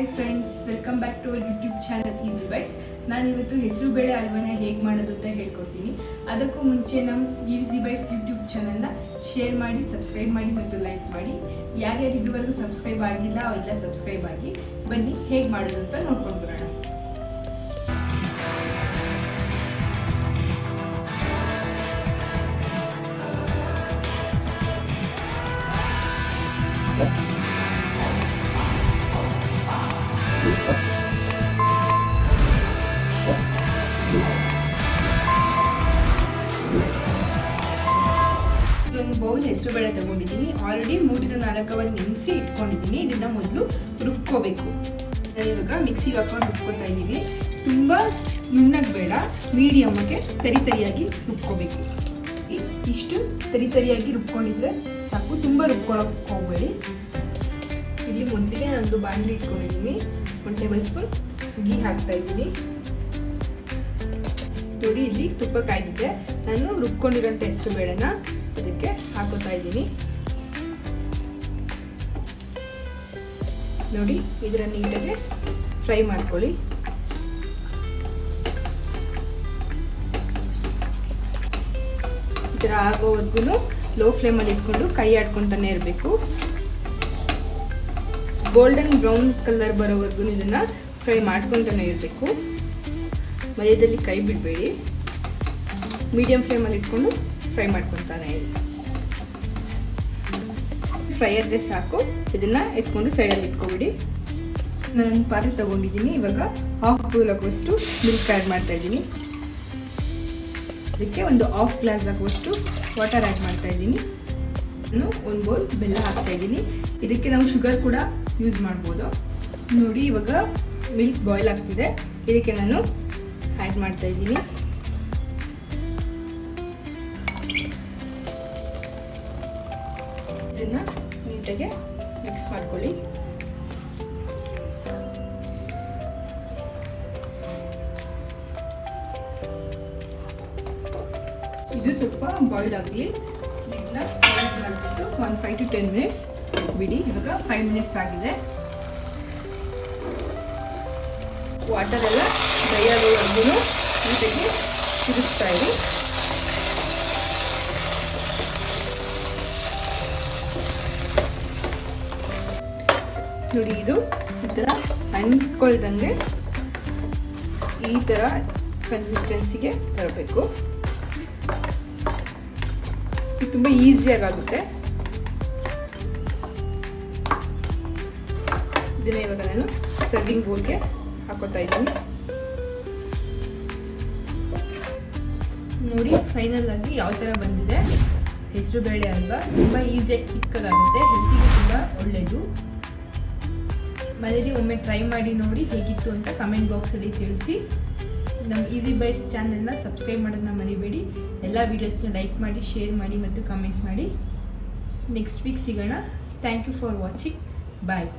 Hi friends, welcome back to our YouTube channel Easy Bites. ನಾನಿವತ್ತು ಹೆಸರುಬೇಳೆ ಹಲ್ವಾನ ಹೇಗೆ ಮಾಡೋದು ಅಂತ ಹೇಳ್ಕೊಡ್ತೀನಿ. ಅದಕ್ಕೂ ಮುಂಚೆ ನಮ್ಮ ಈಸಿ ಬೈಟ್ಸ್ ಯೂಟ್ಯೂಬ್ ಚಾನಲ್ನ ಶೇರ್ ಮಾಡಿ, ಸಬ್ಸ್ಕ್ರೈಬ್ ಮಾಡಿ ಮತ್ತು ಲೈಕ್ ಮಾಡಿ. ಯಾರ್ಯಾರು ಇದುವರೆಗೂ ಸಬ್ಸ್ಕ್ರೈಬ್ ಆಗಿಲ್ಲ ಅವರೆಲ್ಲ ಸಬ್ಸ್ಕ್ರೈಬ್ ಆಗಿ. ಬನ್ನಿ ಹೇಗೆ ಮಾಡೋದು ಅಂತ ನೋಡ್ಕೊಂಡು ಬರೋಣ. ಒಂದು ಬೌಲ್ ಹೆಸರುಬೇಳೆ ತಗೊಂಡಿದ್ದೀನಿ. ಆಲ್ರೆಡಿ 3-4 ಅವರ್ ನೆನೆಸಿ ಇಟ್ಕೊಂಡಿದ್ದೀನಿ. ಇದನ್ನ ಮೊದಲು ರುಬ್ಕೋಬೇಕು. ನಾನು ಇವಾಗ ಮಿಕ್ಸಿಗೆ ಹಾಕೊಂಡು ರುಬ್ಕೊತಾ ಇದ್ದೀನಿ. ತುಂಬ ನುಣ್ಣಗೆ ಬೇಡ, ಮೀಡಿಯಮ್ಗೆ ತರಿಯಾಗಿ ರುಬ್ಕೋಬೇಕು. ಇಷ್ಟು ತರಿಯಾಗಿ ರುಬ್ಕೊಂಡಿದ್ರೆ ಸಾಕು, ತುಂಬ ರುಬ್ಕೊಳ್ಳೋಕೆ ಹೋಗಬೇಡಿ. ಇಲ್ಲಿ ಮೊದಲಿಗೆ ನಾನು ಬಾಣಲಿ ಇಟ್ಕೊಂಡಿದ್ದೀನಿ. 1 ಟೇಬಲ್ ಸ್ಪೂನ್ ಗೀ ಹಾಕ್ತಾ ಇದ್ದೀನಿ. ನೋಡಿ, ಇಲ್ಲಿ ತುಪ್ಪ ಕಾಯ್ದಿದೆ. ನಾನು ರುಬ್ಕೊಂಡಿರೋಂಥ ಹೆಸರುಬೇಳೆನ ಇದಕ್ಕೆ ಹಾಕೋತಾ ಇದ್ದೀನಿ. ನೋಡಿ, ಇದರ ನೀಟಾಗಿ ಫ್ರೈ ಮಾಡ್ಕೊಳ್ಳಿ. ಈ ಥರ ಆಗೋವರೆಗೂ ಲೋ ಫ್ಲೇಮಲ್ಲಿ ಇಟ್ಕೊಂಡು ಕೈ ಆಡ್ಕೊತಾನೆ ಇರಬೇಕು. ಗೋಲ್ಡನ್ ಬ್ರೌನ್ ಕಲರ್ ಬರೋವರೆಗೂ ಇದನ್ನು ಫ್ರೈ ಮಾಡ್ಕೊತಾನೆ ಇರಬೇಕು. ಮಧ್ಯದಲ್ಲಿ ಕೈ ಬಿಡಬೇಡಿ. ಮೀಡಿಯಂ ಫ್ಲೇಮಲ್ಲಿ ಇಟ್ಕೊಂಡು ಫ್ರೈ ಮಾಡ್ಕೊತಾನೆ ಇರಿ. ಫ್ರೈ ಆದರೆ ಸಾಕು. ಇದನ್ನು ಎತ್ಕೊಂಡು ಸೈಡಲ್ಲಿ ಇಟ್ಕೊಬಿಡಿ. ನಾನು ಪಾತ್ರೆ ತೊಗೊಂಡಿದ್ದೀನಿ. ಇವಾಗ 1/2 ಬೌಲ್ ಆಗುವಷ್ಟು ಮಿಲ್ಕ್ ಆ್ಯಡ್ ಮಾಡ್ತಾ ಇದ್ದೀನಿ. ಇದಕ್ಕೆ ಒಂದು 1/2 ಗ್ಲಾಸ್ ಆಗುವಷ್ಟು ವಾಟರ್ ಆ್ಯಡ್ ಮಾಡ್ತಾ ಇದ್ದೀನಿ. ನಾನು 1 ಬೌಲ್ ಬೆಲ್ಲ ಹಾಕ್ತಾ ಇದ್ದೀನಿ. ಇದಕ್ಕೆ ನಾವು ಶುಗರ್ ಕೂಡ ಯೂಸ್ ಮಾಡ್ಬೋದು. ನೋಡಿ, ಇವಾಗ ಮಿಲ್ಕ್ ಬಾಯ್ಲ್ ಆಗ್ತಿದೆ. ಇದಕ್ಕೆ ನಾನು ಆ್ಯಡ್ ಮಾಡ್ತಾ ಇದ್ದೀನಿ. ಇದನ್ನು ನೀಟಾಗಿ ಮಿಕ್ಸ್ ಮಾಡ್ಕೊಳ್ಳಿ. ಇದು ಸ್ವಲ್ಪ ಬಾಯ್ಲ್ ಆಗಲಿ. ಇದನ್ನ ಮಾಡಿಬಿಟ್ಟು 5 to 10 ಮಿನಿಟ್ಸ್ ಬಿಡಿ. ಇವಾಗ 5 ಮಿನಿಟ್ಸ್ ಆಗಿದೆ. ವಾಟರ್ ಎಲ್ಲ ಡ್ರೈ ಆಗೋವರೆಗೂ ನೀಟಾಗಿ ತಿರುಗಿಸ್ತಾ ಇರಿ. ನೋಡಿ, ಇದು ಈ ಥರ ಅಂಟ್ಕೊಳ್ದಂಗೆ ಈ ಥರ ಕನ್ಸಿಸ್ಟೆನ್ಸಿಗೆ ಬರಬೇಕು. ಇದು ತುಂಬ ಈಸಿಯಾಗುತ್ತೆ. ಇದನ್ನ ಇವಾಗ ನಾನು ಸರ್ವಿಂಗ್ ಬೌಲ್ಗೆ ಹಾಕೋತಾ ಇದ್ದೀನಿ. ನೋಡಿ, ಫೈನಲ್ ಆಗಿ ಯಾವ ಥರ ಬಂದಿದೆ ಹೆಸರುಬೇಳೆ ಹಲ್ವಾ. ತುಂಬ ಈಸಿಯಾಗಿ ಕ್ವಿಕ್ಕಾಗುತ್ತೆ. ಹೆಲ್ತಿಗೆ ತುಂಬ ಒಳ್ಳೆಯದು. ಮನೇಲಿ ಒಮ್ಮೆ ಟ್ರೈ ಮಾಡಿ ನೋಡಿ ಹೇಗಿತ್ತು ಅಂತ ಕಮೆಂಟ್ ಬಾಕ್ಸಲ್ಲಿ ತಿಳಿಸಿ. ನಮ್ಮ ಈಸಿ ಬೈಟ್ಸ್ ಚಾನಲ್ನ ಸಬ್ಸ್ಕ್ರೈಬ್ ಮಾಡೋದನ್ನ ಮರಿಬೇಡಿ. ಎಲ್ಲ ವೀಡಿಯೋಸ್ನ ಲೈಕ್ ಮಾಡಿ, ಶೇರ್ ಮಾಡಿ ಮತ್ತು ಕಮೆಂಟ್ ಮಾಡಿ. ನೆಕ್ಸ್ಟ್ ವೀಕ್ ಸಿಗೋಣ. Thank you for watching. Bye.